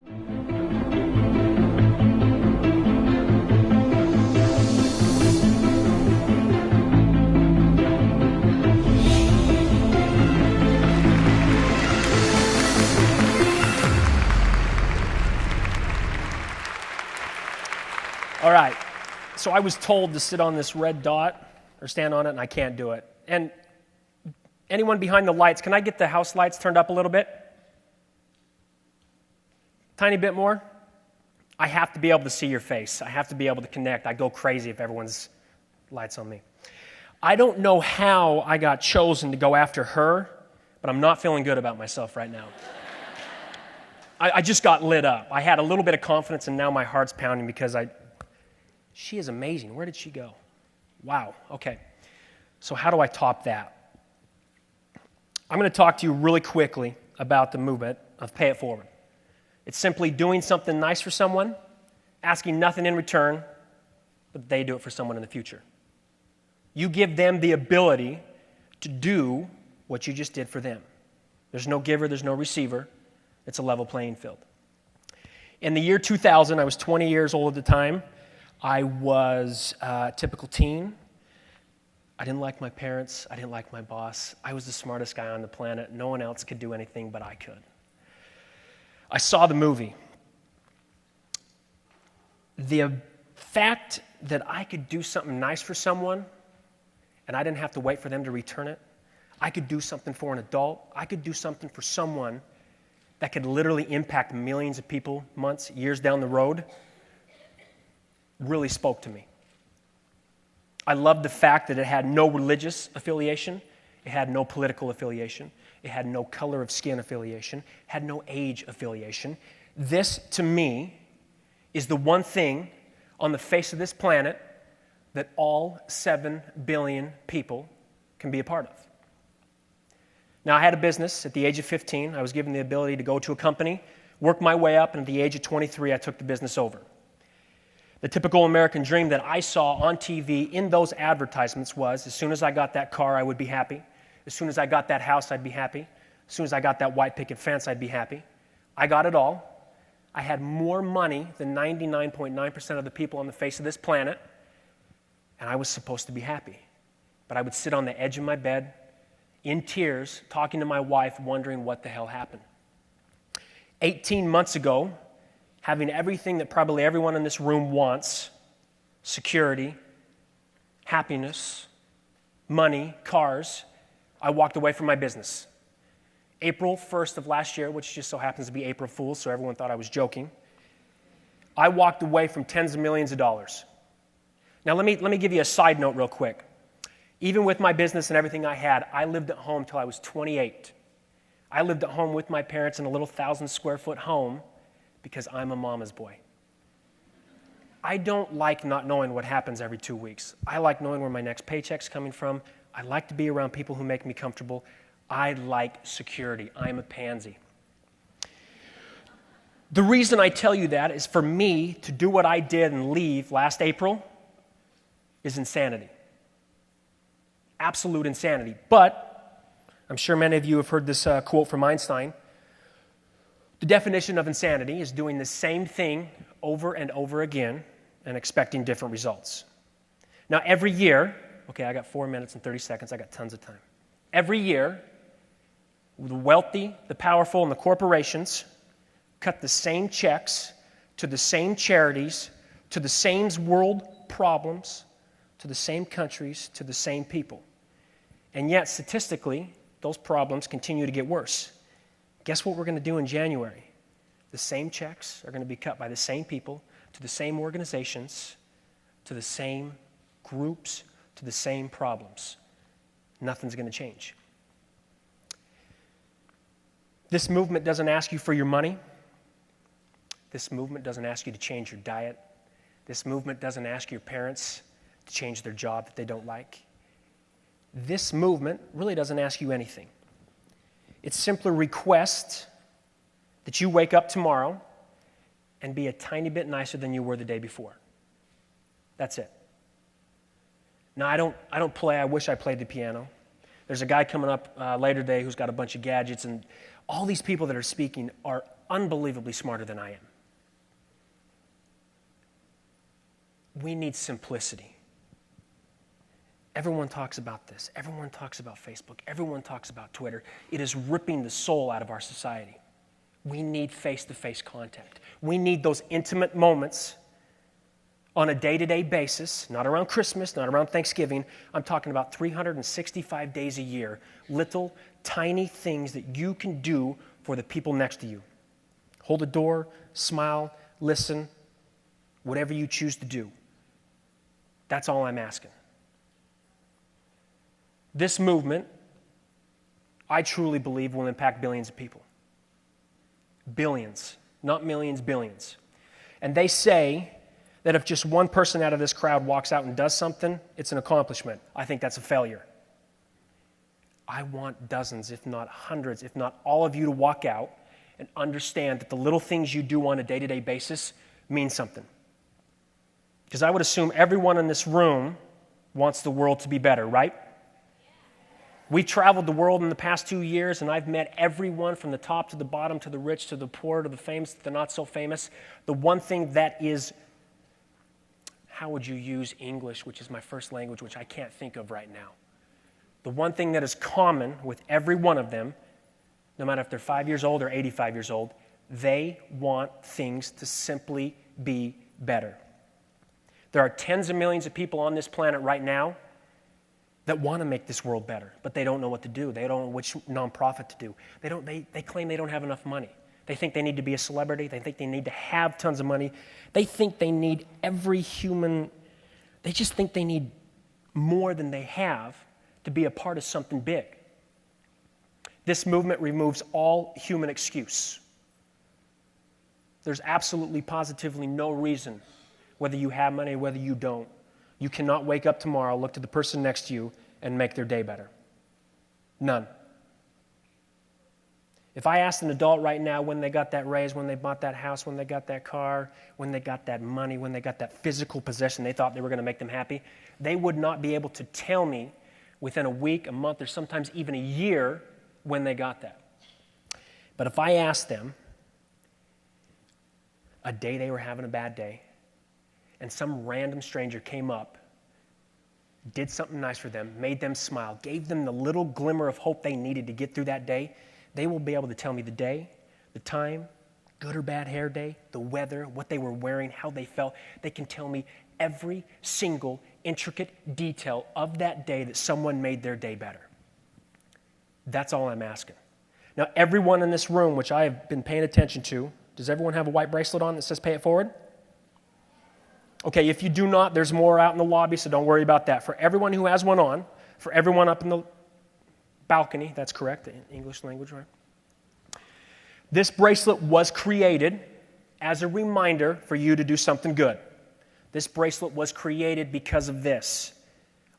All right, so I was told to sit on this red dot or stand on it, and I can't do it. And anyone behind the lights, can I get the house lights turned up a little bit? Tiny bit more? I have to be able to see your face. I have to be able to connect. I go crazy if everyone's lights on me. I don't know how I got chosen to go after her, but I'm not feeling good about myself right now. I just got lit up. I had a little bit of confidence, and now my heart's pounding because she is amazing. Where did she go? Wow, okay. So how do I top that? I'm going to talk to you really quickly about the movement of pay it forward. It's simply doing something nice for someone, asking nothing in return, but they do it for someone in the future. You give them the ability to do what you just did for them. There's no giver, there's no receiver. It's a level playing field. In the year 2000, I was 20 years old at the time. I was a typical teen. I didn't like my parents. I didn't like my boss. I was the smartest guy on the planet. No one else could do anything but I could. I saw the movie. The fact that I could do something nice for someone and I didn't have to wait for them to return it, I could do something for an adult, I could do something for someone that could literally impact millions of people months, years down the road, really spoke to me. I loved the fact that it had no religious affiliation, it had no political affiliation, it had no color of skin affiliation, had no age affiliation. This, to me, is the one thing on the face of this planet that all 7 billion people can be a part of. Now, I had a business at the age of 15. I was given the ability to go to a company, work my way up, and at the age of 23, I took the business over. The typical American dream that I saw on TV in those advertisements was, as soon as I got that car, I would be happy. As soon as I got that house, I'd be happy. As soon as I got that white picket fence, I'd be happy. I got it all. I had more money than 99.9% of the people on the face of this planet, and I was supposed to be happy. But I would sit on the edge of my bed, in tears, talking to my wife, wondering what the hell happened. 18 months ago, having everything that probably everyone in this room wants, security, happiness, money, cars, I walked away from my business. April 1st of last year, which just so happens to be April Fool's, so everyone thought I was joking, I walked away from tens of millions of dollars. Now let me give you a side note real quick. Even with my business and everything I had, I lived at home till I was 28. I lived at home with my parents in a little 1,000-square-foot home because I'm a mama's boy. I don't like not knowing what happens every 2 weeks. I like knowing where my next paycheck's coming from. I like to be around people who make me comfortable. I like security. I'm a pansy. The reason I tell you that is for me to do what I did and leave last April is insanity. Absolute insanity. But I'm sure many of you have heard this quote from Einstein. The definition of insanity is doing the same thing over and over again and expecting different results. Now, every year, okay, I got 4 minutes and 30 seconds. I got tons of time. Every year, the wealthy, the powerful, and the corporations cut the same checks to the same charities, to the same world problems, to the same countries, to the same people. And yet, statistically, those problems continue to get worse. Guess what we're going to do in January? The same checks are going to be cut by the same people, to the same organizations, to the same groups, to the same problems. Nothing's going to change. This movement doesn't ask you for your money. This movement doesn't ask you to change your diet. This movement doesn't ask your parents to change their job that they don't like. This movement really doesn't ask you anything. It simply requests that you wake up tomorrow and be a tiny bit nicer than you were the day before. That's it. Now, I don't play. I wish I played the piano. There's a guy coming up later today who's got a bunch of gadgets, and all these people that are speaking are unbelievably smarter than I am. We need simplicity. Everyone talks about this. Everyone talks about Facebook. Everyone talks about Twitter. It is ripping the soul out of our society. We need face-to-face contact. We need those intimate moments on a day-to-day basis, not around Christmas, not around Thanksgiving. I'm talking about 365 days a year, little tiny things that you can do for the people next to you. Hold a door, smile, listen, whatever you choose to do. That's all I'm asking. This movement, I truly believe, will impact billions of people. Billions, not millions, billions. And they say that if just one person out of this crowd walks out and does something, it's an accomplishment. I think that's a failure. I want dozens, if not hundreds, if not all of you to walk out and understand that the little things you do on a day-to-day basis mean something. Because I would assume everyone in this room wants the world to be better, right? We've traveled the world in the past 2 years, and I've met everyone from the top to the bottom, to the rich, to the poor, to the famous, to the not so famous. The one thing that is, how would you use English, which is my first language, which I can't think of right now? The one thing that is common with every one of them, no matter if they're 5 years old or 85 years old, they want things to simply be better. There are tens of millions of people on this planet right now that want to make this world better, but they don't know what to do. They don't know which nonprofit to do. They claim they don't have enough money. They think they need to be a celebrity. They think they need to have tons of money. They think they need they just think they need more than they have to be a part of something big. This movement removes all human excuse. There's absolutely, positively no reason, whether you have money or whether you don't, you cannot wake up tomorrow, look to the person next to you, and make their day better. None. If I asked an adult right now when they got that raise, when they bought that house, when they got that car, when they got that money, when they got that physical possession they thought they were going to make them happy, they would not be able to tell me within a week, a month, or sometimes even a year when they got that. But if I asked them a day they were having a bad day, and some random stranger came up, did something nice for them, made them smile, gave them the little glimmer of hope they needed to get through that day, they will be able to tell me the day, the time, good or bad hair day, the weather, what they were wearing, how they felt. They can tell me every single intricate detail of that day that someone made their day better. That's all I'm asking. Now, everyone in this room, which I have been paying attention to, does everyone have a white bracelet on that says pay it forward? Okay, if you do not, there's more out in the lobby, so don't worry about that. For everyone who has one on, for everyone up in the balcony, that's correct, the English language, right? This bracelet was created as a reminder for you to do something good. This bracelet was created because of this.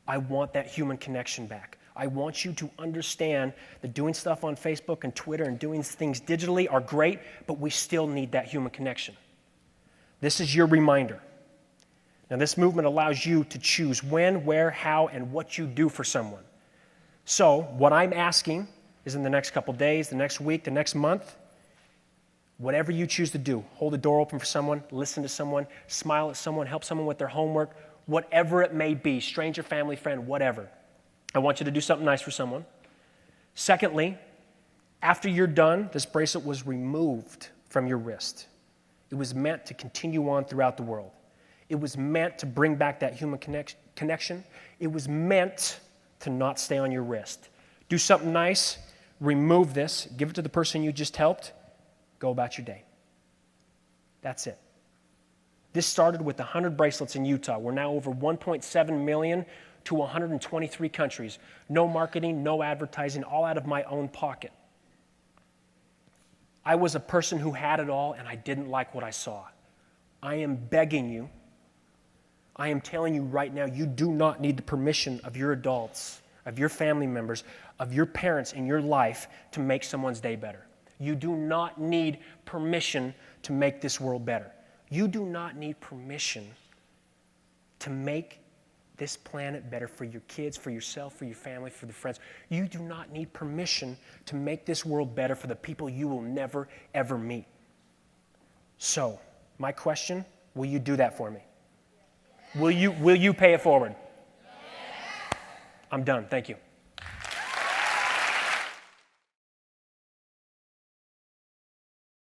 I want that human connection back. I want you to understand that doing stuff on Facebook and Twitter and doing things digitally are great, but we still need that human connection. This is your reminder. Now, this movement allows you to choose when, where, how, and what you do for someone. So, what I'm asking is in the next couple days, the next week, the next month, whatever you choose to do, hold the door open for someone, listen to someone, smile at someone, help someone with their homework, whatever it may be, stranger, family, friend, whatever. I want you to do something nice for someone. Secondly, after you're done, this bracelet was removed from your wrist. It was meant to continue on throughout the world. It was meant to bring back that human connection. It was meant to not stay on your wrist. Do something nice, remove this, give it to the person you just helped, go about your day. That's it. This started with 100 bracelets in Utah. We're now over 1.7 million to 123 countries. No marketing, no advertising, all out of my own pocket. I was a person who had it all, and I didn't like what I saw. I am begging you, I am telling you right now, you do not need the permission of your adults, of your family members, of your parents in your life to make someone's day better. You do not need permission to make this world better. You do not need permission to make this planet better for your kids, for yourself, for your family, for the friends. You do not need permission to make this world better for the people you will never, ever meet. So, my question, will you do that for me? Will you pay it forward? I'm done. Thank you.